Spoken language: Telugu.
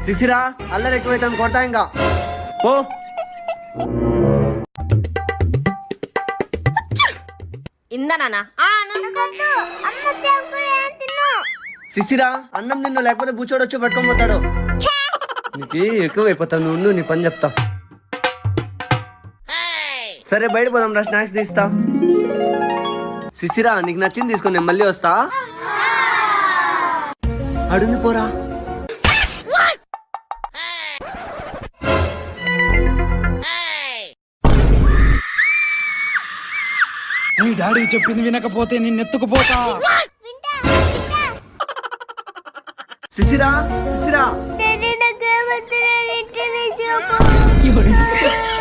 శిశిరా అల్లరి ఎక్కువైతే కొడతా ఇంకా పో. ఇందా నాన్న శిశిరా అన్నం నిన్ను లేకపోతే బూచోడు వచ్చి పట్టుకొని పోతాడు. నీకు ఎక్కువ అయిపోతావు, నువ్వు నీ పని చెప్తా. సరే బయట పోదాం రా, స్నాక్స్ తీస్తా. శిశిరా నీకు నచ్చింది తీసుకొని నేను మళ్ళీ వస్తా. అడుంది పోరా. నీ డాడీ చెప్పింది వినకపోతే నిన్నెత్తుకుపోతా. శిశిరా శిశిరా డాడీ నాకు